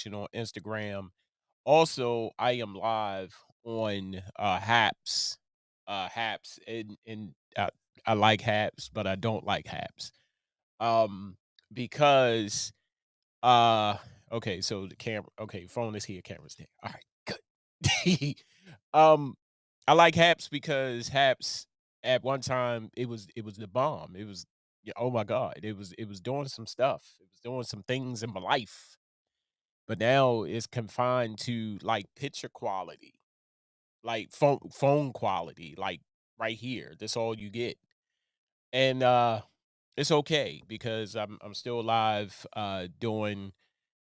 on Instagram. Also, I am live on Haps, and I like Haps, but I don't like Haps. Um, because uh okay, so the camera okay, phone is here, camera's there. All right, good. um, I like Haps because Haps at one time it was the bomb. It was yeah, oh my god, it was doing some stuff. It was doing some things in my life. But now it's confined to like picture quality, like phone quality, like right here. That's all you get. And it's okay because I'm still alive doing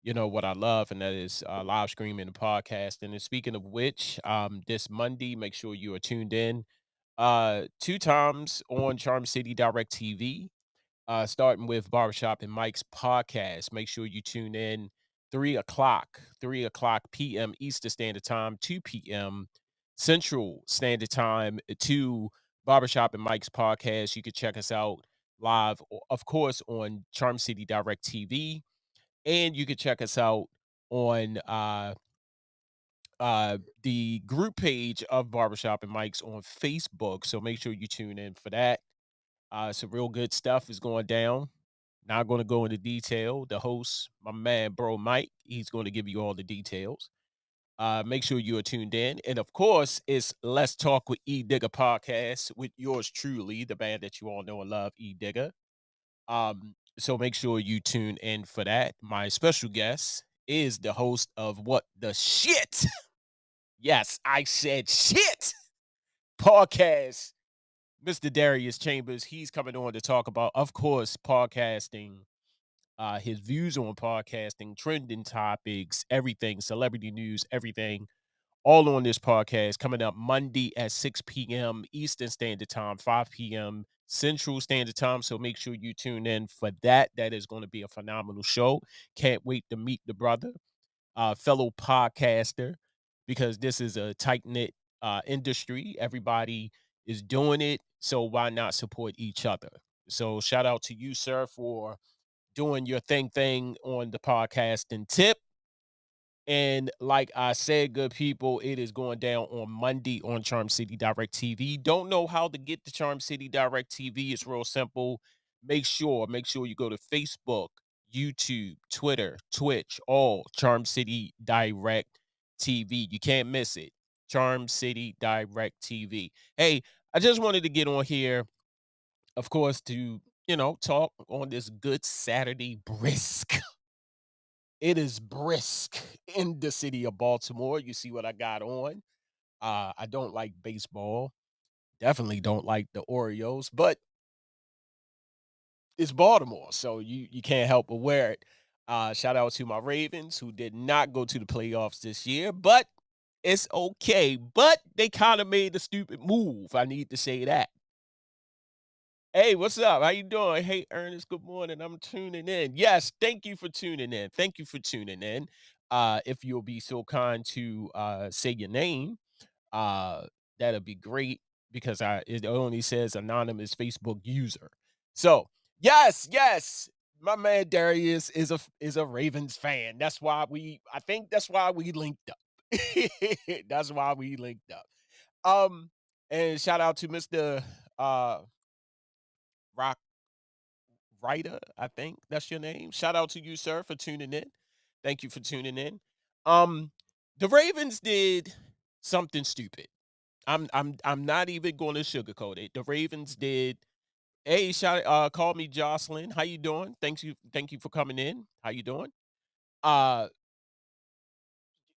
what I love, and that is live streaming and podcasting. And speaking of which, this Monday, make sure you are tuned in two times on Charm City Direct TV, starting with Barbershop and Mike's podcast. Make sure you tune in 3 o'clock p.m. Eastern Standard Time, 2 p.m. Central Standard Time to Barbershop and Mike's podcast. You can check us out live, of course, on Charm City Direct TV, and you can check us out on the group page of Barbershop and Mike's on Facebook. So make sure you tune in for that. Some real good stuff is going down. Not going to go into detail. The host, my man, bro Mike, he's going to give you all the details. Make sure you are tuned in. And of course, it's Let's Talk with E Digger podcast with yours truly, the band that you all know and love, E Digger. So make sure you tune in for that. My special guest is the host of What the Shit. Yes, I said shit podcast. Mr. Darius Chambers, he's coming on to talk about, of course, podcasting, his views on podcasting, trending topics, everything, celebrity news, everything, all on this podcast coming up Monday at 6 p.m. Eastern Standard Time, 5 p.m. Central Standard Time. So make sure you tune in for that. That is going to be a phenomenal show. Can't wait to meet the brother, fellow podcaster, because this is a tight knit industry. Everybody is doing it. So why not support each other? So shout out to you, sir, for doing your thing on the podcast and tip. And like I said, good people, it is going down on Monday on Charm City Direct TV. Don't know how to get to Charm City Direct TV. It's real simple. Make sure you go to Facebook, YouTube, Twitter, Twitch, all Charm City Direct TV. You can't miss it. Charm City Direct TV. Hey, I just wanted to get on here, of course, to talk on this good Saturday brisk. It is brisk in the city of Baltimore. You see what I got on. I don't like baseball. Definitely don't like the Orioles, but it's Baltimore, so you can't help but wear it. Shout out to my Ravens who did not go to the playoffs this year, but it's okay. But they kind of made a stupid move. I need to say that. Hey, what's up? How you doing? Hey, Ernest, good morning. I'm tuning in. Yes, thank you for tuning in. Thank you for tuning in. If you'll be so kind to say your name, uh, that'd be great because it only says anonymous Facebook user. So yes, my man Darius is a Ravens fan. I think that's why we linked up. That's why we linked up. Um, and shout out to Mr. Rock Writer, I think that's your name. Shout out to you, sir, for tuning in. Thank you for tuning in. Um, the Ravens did something stupid. I'm not even going to sugarcoat it. The Ravens did. Hey, call me Jocelyn. How you doing? Thank you for coming in. How you doing? Uh,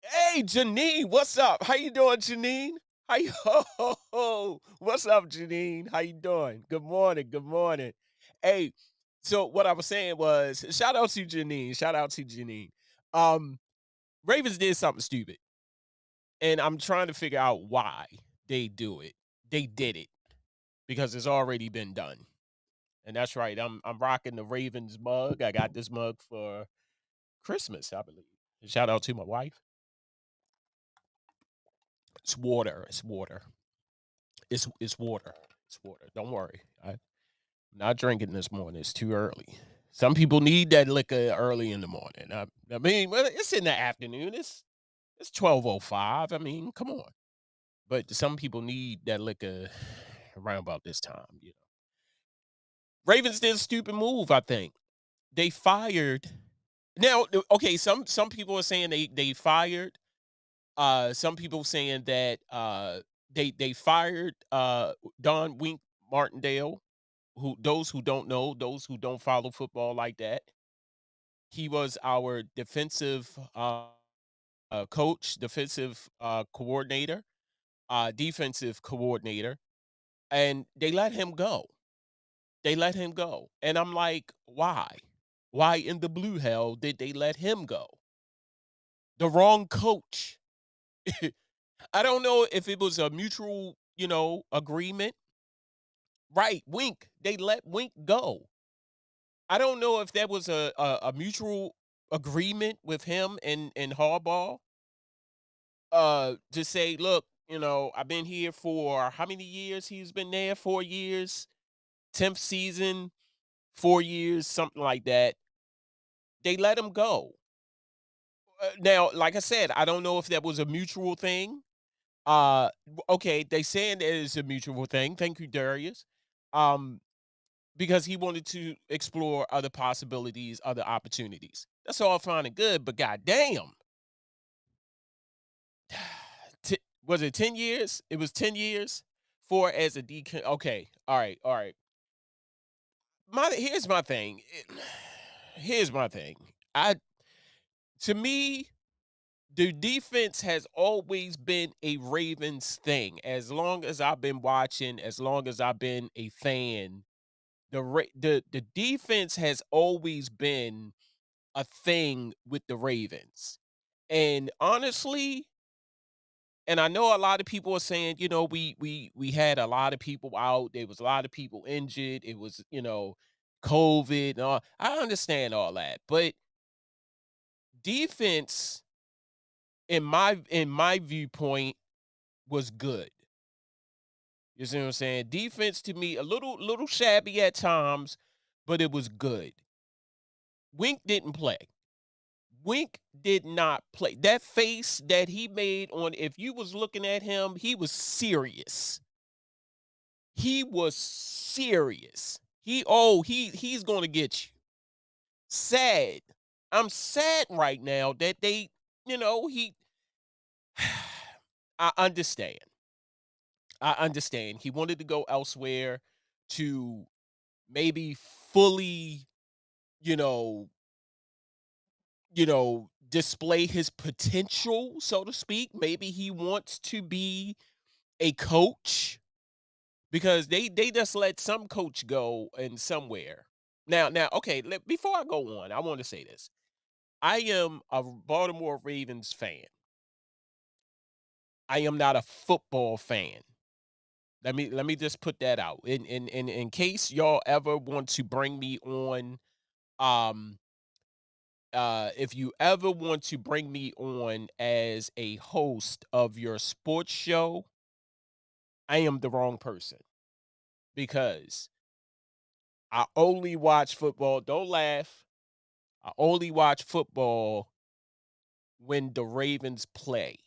hey, Janine, what's up? How you doing, Janine? How you? What's up, Janine? How you doing? Good morning. Good morning. Hey, so what I was saying was, shout out to Janine. Shout out to Janine. Um, Ravens did something stupid, and I'm trying to figure out why they do it. They did it because it's already been done, and that's right. I'm rocking the Ravens mug. I got this mug for Christmas, I believe. Shout out to my wife. It's water. It's water. It's water. It's water. Don't worry. I'm not drinking this morning. It's too early. Some people need that liquor early in the morning. I mean, well, it's in the afternoon. It's 12:05. I mean, come on. But some people need that liquor around about this time. Ravens did a stupid move. I think they fired. Now, okay, some people are saying they fired. Some people saying that they fired Don Wink Martindale. Who those who don't know, those who don't follow football like that, he was our defensive coach, defensive coordinator, defensive coordinator, and they let him go. They let him go, and I'm like, why? Why in the blue hell did they let him go? The wrong coach. I don't know if it was a mutual, agreement. Right, Wink. They let Wink go. I don't know if that was a mutual agreement with him and Harbaugh. To say, look, I've been here for how many years? He's been there 4 years, 10th season, 4 years, something like that. They let him go. Now, like I said, I don't know if that was a mutual thing. Okay, they saying it is a mutual thing. Thank you, Darius. Um, because he wanted to explore other possibilities, other opportunities. That's all fine and good, but goddamn, was it 10 years? It was 10 years for as a DK. Okay, all right. Here's my thing. Here's my thing. I To me, the defense has always been a Ravens thing. As long as I've been watching, as long as I've been a fan, the defense has always been a thing with the Ravens. And honestly, and I know a lot of people are saying, we had a lot of people out. There was a lot of people injured. It was, COVID and all. I understand all that. But defense, in my viewpoint, was good. You see what I'm saying? Defense to me, a little shabby at times, but it was good. Wink didn't play. Wink did not play. That face that he made on, if you was looking at him, he was serious. He was serious. He's going to get you. Sad. I'm sad right now that he I understand. I understand. He wanted to go elsewhere to maybe fully, you know, display his potential, so to speak. Maybe he wants to be a coach because they just let some coach go and somewhere. Now, okay. Before I go on, I want to say this. I am a Baltimore Ravens fan. I am not a football fan. Let me just put that out. In case y'all ever want to bring me on, um, if you ever want to bring me on as a host of your sports show, I am the wrong person because I only watch football. Don't laugh. I only watch football when the Ravens play.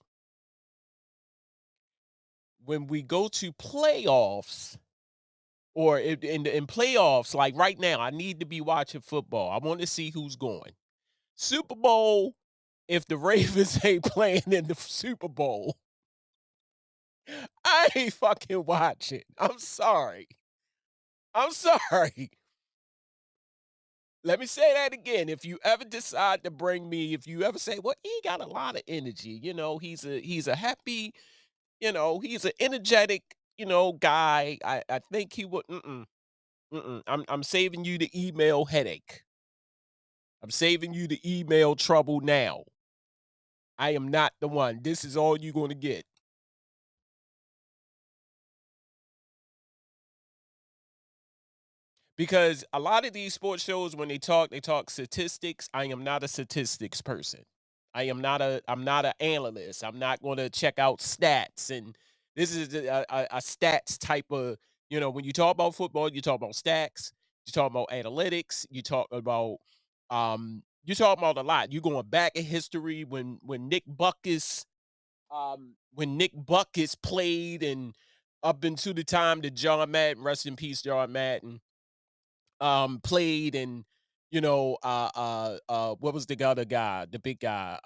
When we go to playoffs, or in playoffs, like right now, I need to be watching football. I want to see who's going. Super Bowl, if the Ravens ain't playing in the Super Bowl, I ain't fucking watching. I'm sorry. I'm sorry. Let me say that again. If you ever decide to bring me, if you ever say, well, he got a lot of energy, he's a happy, he's an energetic, guy. I think he would. I'm saving you the email headache. I'm saving you the email trouble now. I am not the one. This is all you're going to get. Because a lot of these sports shows, when they talk statistics. I am not a statistics person. I'm not an analyst. I'm not going to check out stats. And this is a stats type of, when you talk about football, you talk about stats. You talking about analytics. You talking about a lot. You going back in history when Nick Buckus played and up into the time that John Madden, rest in peace, John Madden, played and what was the other guy, the big guy,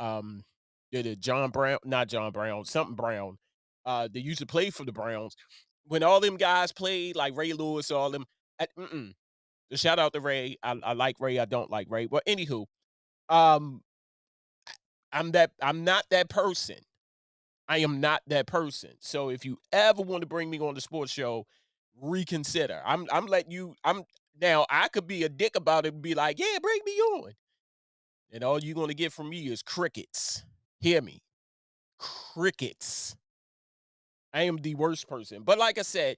the John Brown, not John Brown, something Brown, they used to play for the Browns. When all them guys played, like Ray Lewis, all them, mm-mm. Shout out to Ray. I like Ray. I don't like Ray. But anywho, um, I'm not that person. I am not that person. So if you ever want to bring me on the sports show, reconsider. I'm letting you. I'm Now I could be a dick about it and be like, yeah, bring me on. And all you're gonna get from me is crickets. Hear me, crickets. I am the worst person. But like I said,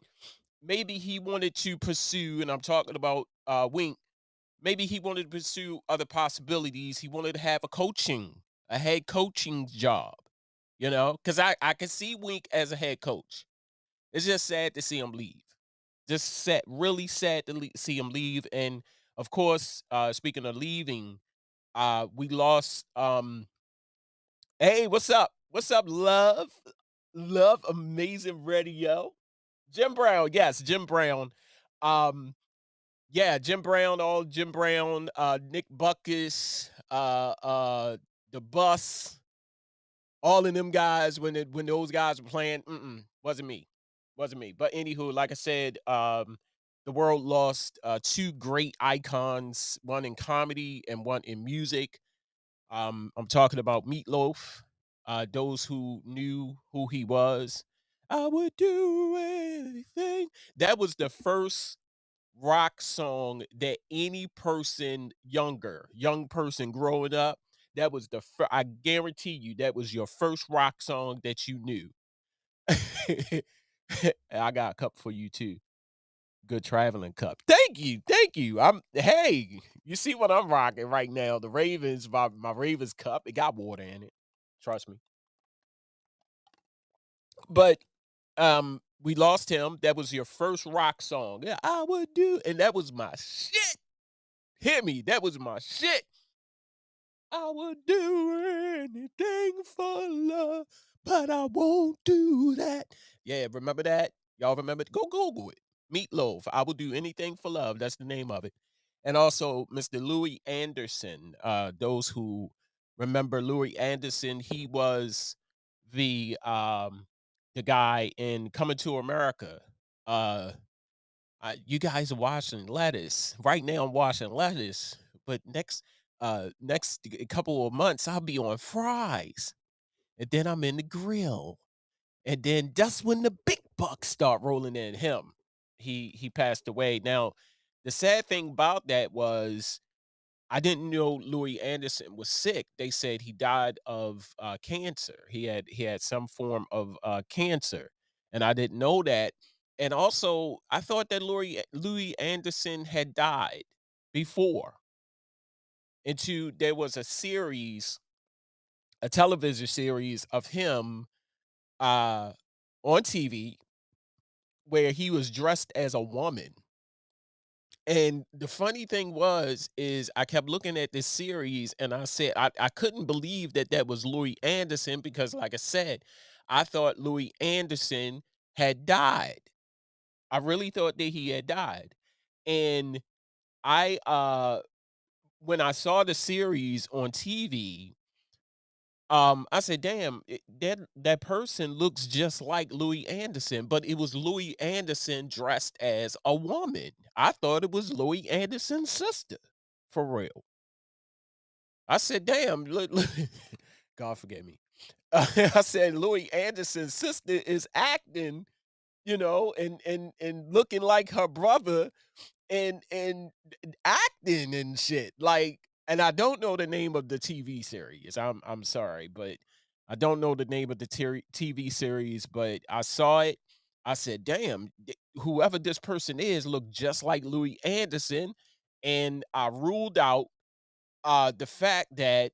maybe he wanted to pursue, and I'm talking about Wink. Maybe he wanted to pursue other possibilities. He wanted to have a head coaching job. Because I can see Wink as a head coach. It's just sad to see him leave. Just sad, really sad to see him leave. And of course, speaking of leaving, we lost. Hey, what's up? What's up, love? Love, amazing radio. Jim Brown, yes, Jim Brown. Um, yeah, Jim Brown, all Jim Brown, Nick Buckus, the bus, all of them guys when those guys were playing, wasn't me. Wasn't me. But anywho, like I said, the world lost two great icons, one in comedy and one in music. I'm talking about Meatloaf. Those who knew who he was, I would do anything. That was the first rock song that any person young person growing up, that was I guarantee you that was your first rock song that you knew. I got a cup for you too. Good traveling cup. Thank you. Thank you. Hey, you see what I'm rocking right now. The Ravens, my Ravens cup, it got water in it. Trust me. But we lost him. That was your first rock song. Yeah, I would do, and that was my shit. Hear me, that was my shit. I would do anything for love, but I won't do that. Yeah, remember that? Y'all remember? Go Google it. Meatloaf. I will do anything for love. That's the name of it. And also Mr. Louis Anderson. Those who remember Louis Anderson, he was the guy in Coming to America. Uh you guys are washing lettuce. Right now I'm washing lettuce, but next couple of months I'll be on fries. And then I'm in the grill. And then that's when the big bucks start rolling in. Him. He passed away. Now, the sad thing about that was I didn't know Louis Anderson was sick. They said he died of cancer. He had some form of cancer, and I didn't know that. And also, I thought that Louis Anderson had died before. Into there was a television series of him uh, on TV where he was dressed as a woman. And the funny thing is I kept looking at this series and I said, I couldn't believe that that was Louis Anderson because, like I said, I thought Louis Anderson had died. I really thought that he had died. And when I saw the series on TV, I said, "Damn, that person looks just like Louis Anderson," but it was Louis Anderson dressed as a woman. I thought it was Louis Anderson's sister, for real. I said, "Damn, look." God forgive me. I said, "Louis Anderson's sister is acting, and looking like her brother, and acting and shit." Like, and I don't know the name of the TV series. I'm sorry, but I don't know the name of the TV series, but I saw it. I said, "Damn, whoever this person is look just like Louis Anderson." And the fact that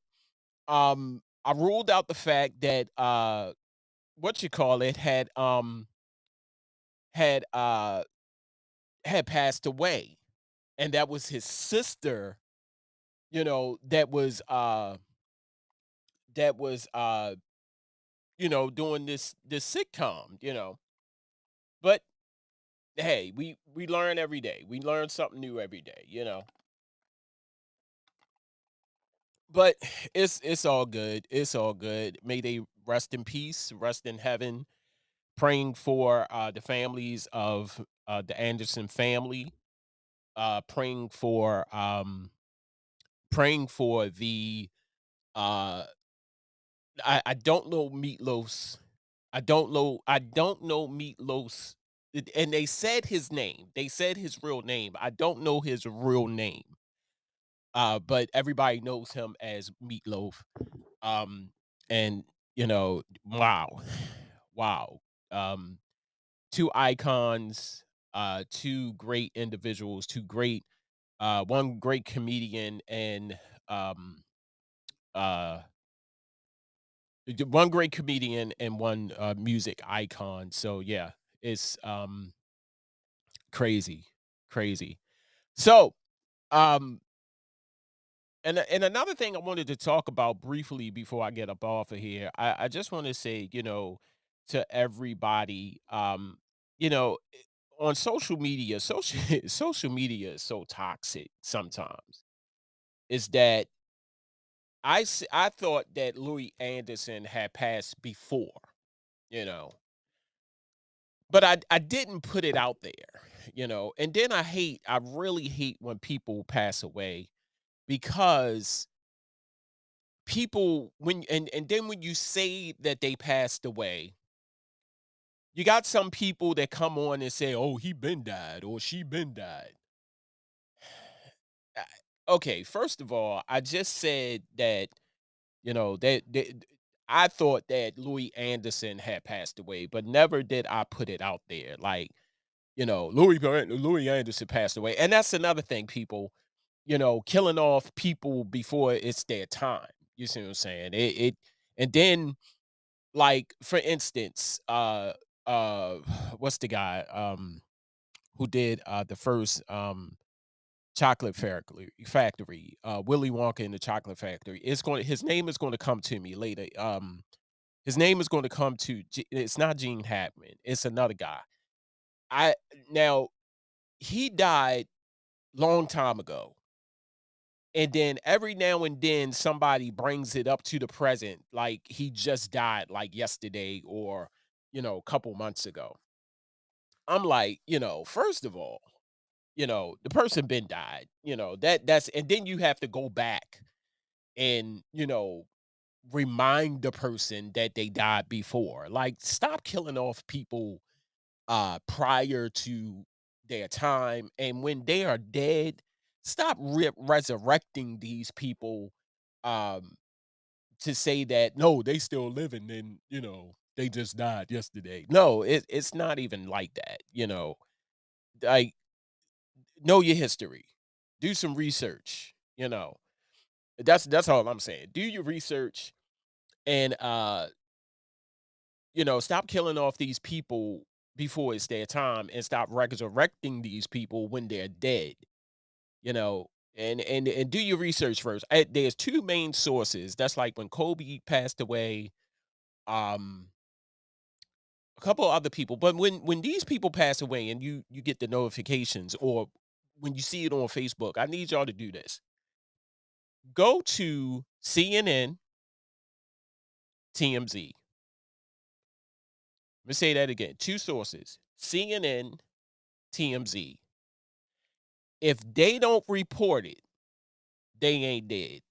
I ruled out the fact that what you call it had had passed away. and that was his sister, that was doing this sitcom, But hey, we learn every day. We learn something new every day. But it's all good. It's all good. May they rest in peace, rest in heaven. Praying for the families of the Anderson family. Praying for the uh I don't know Meatloaf's. I don't know Meatloaf's, and they said his name. They said his real name. I don't know his real name. But everybody knows him as Meatloaf. Um, and wow, wow. Um, Two icons, two great individuals, one great comedian, and um, uh, one great comedian and one music icon. So yeah, it's crazy, crazy. So um, and another thing I wanted to talk about briefly before I get up off of here, I just want to say, to everybody, on social media, social media is so toxic sometimes. Is that I thought that Louis Anderson had passed before, you know, but I didn't put it out there. And then I really hate when people pass away because people and then when you say that they passed away, you got some people that come on and say, "Oh, he been died or she been died." I- Okay, first of all, I just said that that I thought that Louis Anderson had passed away, but never did I put it out there. Like, Louis Anderson passed away, and that's another thing. People, killing off people before it's their time. You see what I'm saying? And then, like, for instance, what's the guy who did the first chocolate factory, Willy Wonka in the Chocolate Factory. His name is going to come to me later. His name is going to come to. It's not Gene Hackman. It's another guy. I Now he died long time ago, and then every now and then somebody brings it up to the present, like he just died, like yesterday or a couple months ago. I'm like, first of all, the person been died. That's and then you have to go back and remind the person that they died before. Like, stop killing off people prior to their time, and when they are dead, stop resurrecting these people um to say that no, they still living and they just died yesterday. No, it's not even like that. Like, know your history, do some research. That's all I'm saying. Do your research and stop killing off these people before it's their time, and stop resurrecting these people when they're dead. You know, and do your research first. There's two main sources. That's like when Kobe passed away, um, a couple other people. But when these people pass away and you get the notifications, or when you see it on Facebook, I need y'all to do this. Go to CNN, TMZ. Let me say that again. Two sources: CNN, TMZ. If they don't report it, they ain't dead.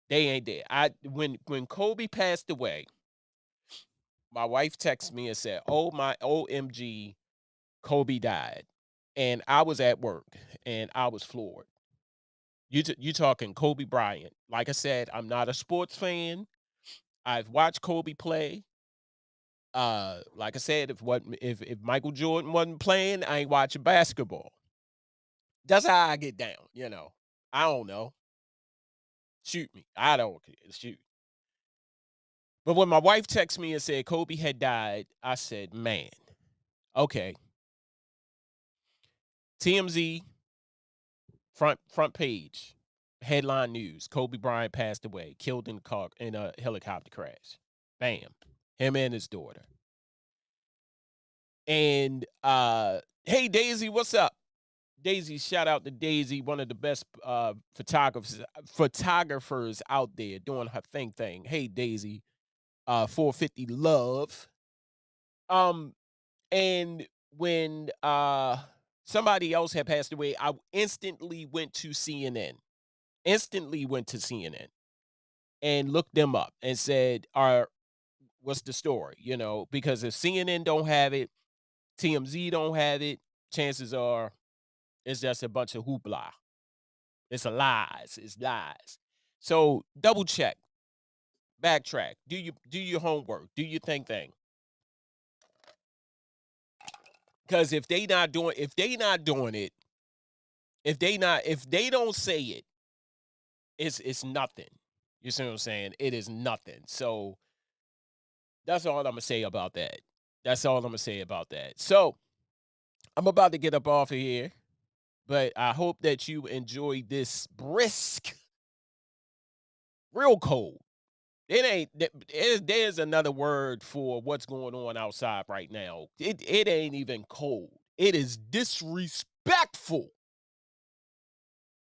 They ain't dead. When Kobe passed away, my wife texted me and said, "Oh my OMG, Kobe died." And I was at work and I was floored. You talking Kobe Bryant. Like I said, I'm not a sports fan. I've watched Kobe play. Like I said, if Michael Jordan wasn't playing, I ain't watching basketball. That's how I get down. I don't know. Shoot me. I don't care. Shoot. But when my wife texted me and said Kobe had died, I said, man, okay. TMZ, Front page, headline news: Kobe Bryant passed away, killed in a helicopter crash. Bam, him and his daughter. And hey Daisy, what's up? Daisy, shout out to Daisy, one of the best photographers out there doing her thing. Hey Daisy, 450 love. Um, and when somebody else had passed away, I instantly went to CNN. Instantly went to CNN and looked them up and said, "Are what's the story?" You know, because if CNN don't have it, TMZ don't have it, chances are it's just a bunch of hoopla. It's a lies. It's lies. So double check, backtrack, do your homework, do your thing. Because if they don't say it, it's nothing. You see what I'm saying? It is nothing. So that's all I'm gonna say about that. That's all I'm gonna say about that. So I'm about to get up off of here, but I hope that you enjoy this brisk, real cold. It ain't there's another word for what's going on outside right now. It ain't even cold. It is disrespectful.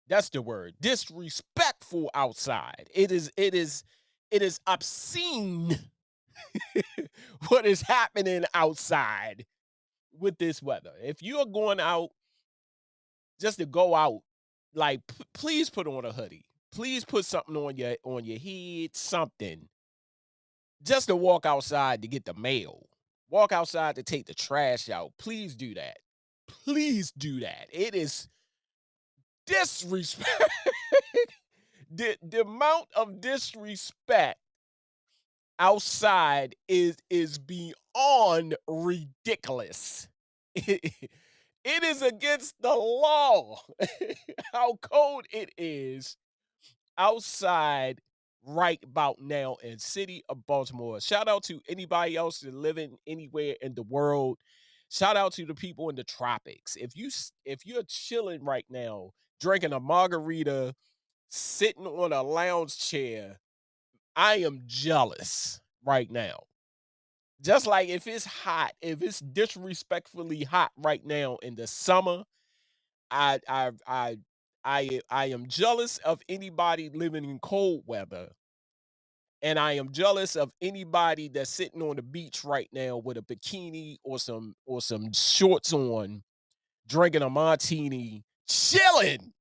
That's the word. Disrespectful outside. It is obscene what is happening outside with this weather. If you're going out just to go out, like please put on a hoodie. Please put something on your head, something. Just to walk outside to get the mail. Walk outside to take the trash out. Please do that. Please do that. It is disrespect. The amount of disrespect outside is beyond ridiculous. It is against the law how cold it is outside right about now in city of Baltimore. Shout out to anybody else that living anywhere in the world. Shout out to the people in the tropics. If you're chilling right now, drinking a margarita, sitting on a lounge chair, I am jealous right now. Just like if it's hot, if it's disrespectfully hot right now in the summer, I I I I am jealous of anybody living in cold weather, and I am jealous of anybody that's sitting on the beach right now with a bikini or some shorts on, drinking a martini, chilling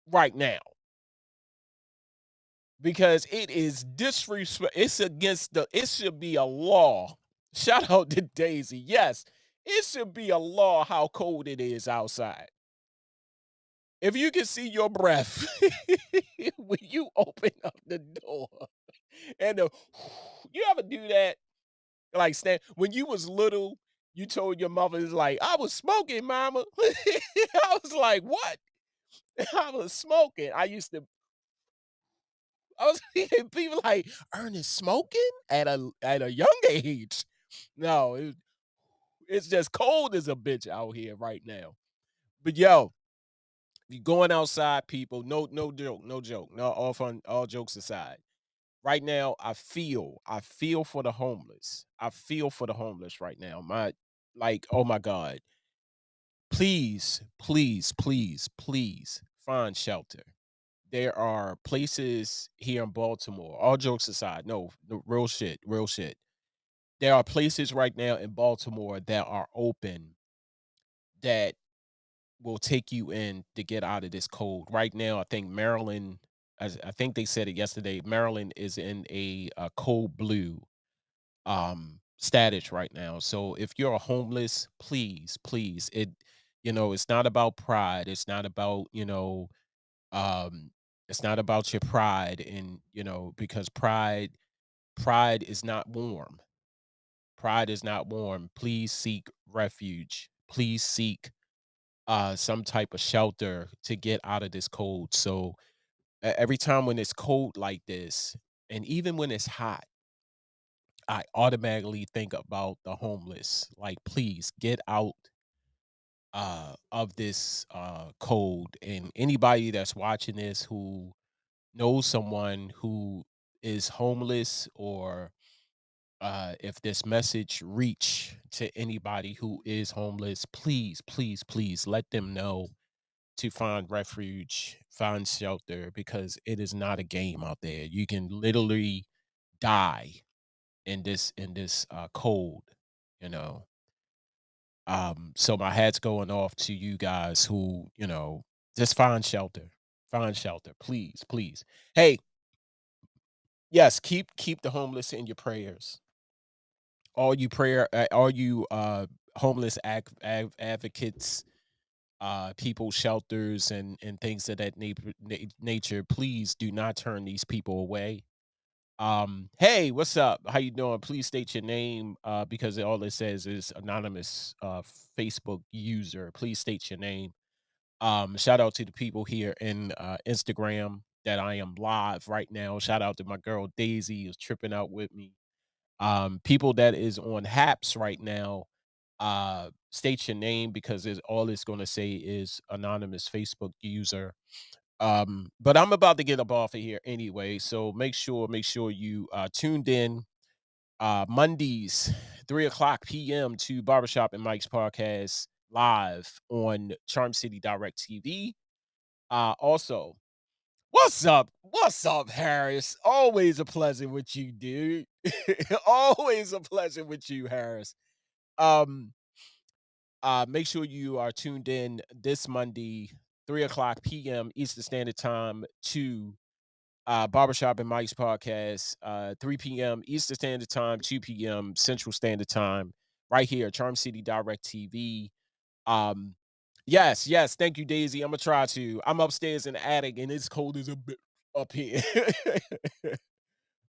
right now because it is disrespect. It's against the. It should be a law. Shout out to Daisy. Yes, it should be a law how cold it is outside. If you can see your breath when you open up the door and you ever do that? Like stand when you was little, you told your mother it's like, I was smoking, mama. I was like, what? I was smoking. I was thinking people like Ernest smoking at a young age. No, it's just cold as a bitch out here right now. But yo, you going outside, people. No joke. No, all fun, all jokes aside. Right now, I feel for the homeless. I feel for the homeless right now. Oh my God. Please find shelter. There are places here in Baltimore, all jokes aside, no, real shit. There are places right now in Baltimore that are open that will take you in to get out of this cold. Right now, I think Maryland, as I think they said it yesterday, Maryland is in a cold blue status right now. So if you're a homeless, please, it's not about pride. It's not about, um, it's not about your pride and, because pride is not warm. Pride is not warm. Please seek refuge. Please seek some type of shelter to get out of this cold. So every time when it's cold like this, and even when it's hot, I automatically think about the homeless. Like, please get out, of this code. And anybody that's watching this who knows someone who is homeless, or if this message reach to anybody who is homeless, please, please, please let them know to find refuge, find shelter, because it is not a game out there. You can literally die in this cold, you know. So my hat's going off to you guys who, just find shelter. Find shelter, please, please. Hey, yes, keep the homeless in your prayers. All you homeless advocates, people shelters and things of that nature, please do not turn these people away. Hey, what's up? How you doing? Please state your name, because all it says is anonymous Facebook user. Please state your name. Shout out to the people here in Instagram that I am live right now. Shout out to my girl Daisy who's tripping out with me. People that is on Haps right now, state your name, because all it's going to say is anonymous Facebook user. But I'm about to get up off of here anyway, so make sure you tuned in Mondays 3 o'clock p.m. to Barbershop and Mike's podcast live on Charm City Direct TV. Also, what's up, Harris? Always a pleasure with you, dude. Always a pleasure with you, Harris. um Make sure you are tuned in this Monday, 3 o'clock p.m. Eastern Standard Time, to Barbershop and Mike's podcast, 3 p.m. Eastern Standard Time, 2 p.m. Central Standard Time, right here, Charm City Direct TV. Um, yes, yes, thank you, Daisy. I'm gonna try to. I'm upstairs in the attic, and it's cold as a bit up here.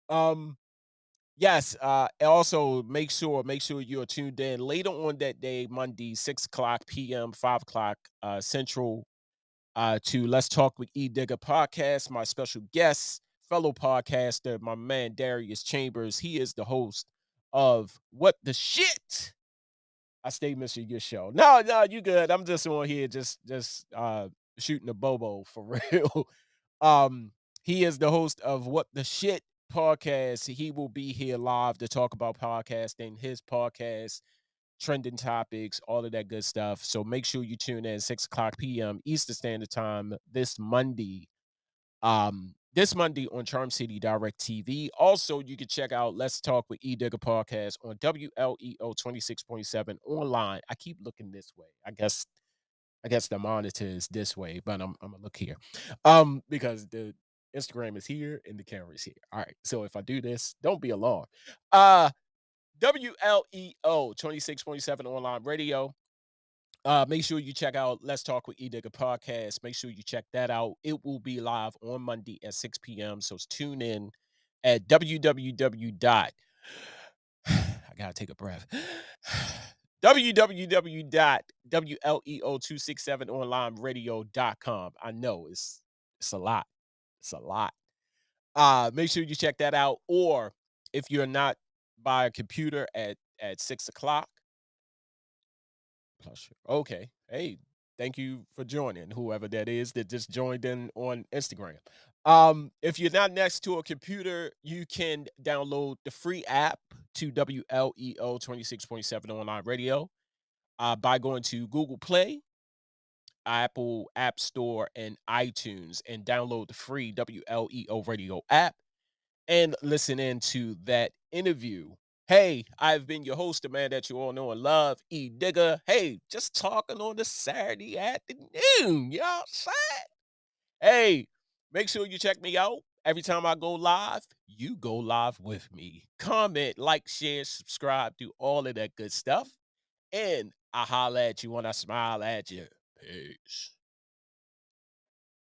um, yes. Also, make sure you're tuned in later on that day, Monday, 6 o'clock p.m., 5 o'clock Central, to Let's Talk with E Digger podcast. My special guest, fellow podcaster, my man Darius Chambers. He is the host of What the Shit. I stay missing your show. No, no, you good. I'm just on here, just shooting a bobo for real. um, he is the host of What the Shit podcast. He will be here live to talk about podcasting, his podcast, trending topics, all of that good stuff. So make sure you tune in 6 o'clock p.m. Eastern Standard Time this Monday. This Monday on Charm City Direct TV. Also, you can check out Let's Talk with E Digger podcast on WLEO 26.7 online. I keep looking this way. I guess the monitor is this way, but I'm gonna look here. Because the Instagram is here and the camera is here. All right. So if I do this, don't be alarmed. Uh WLEO 26.7 online radio. Make sure you check out Let's Talk with E Digger podcast. Make sure you check that out. It will be live on Monday at 6 p.m. So tune in at www dot. I gotta take a breath. www dot WLEO267onlineradio.com. I know it's a lot. It's a lot. Make sure you check that out. Or if you're not by a computer at 6 o'clock. Plus, okay. Hey, thank you for joining, whoever that is that just joined in on Instagram. If you're not next to a computer, you can download the free app to WLEO 26.7 online radio by going to Google Play, Apple App Store, and iTunes, and download the free WLEO radio app and listen in to that interview. Hey, I've been your host, the man that you all know and love, E Digger. Hey, just talking on the Saturday afternoon. Y'all sad. Hey, make sure you check me out. Every time I go live, you go live with me. Comment, like, share, subscribe, do all of that good stuff. And I holla at you when I smile at you. Peace.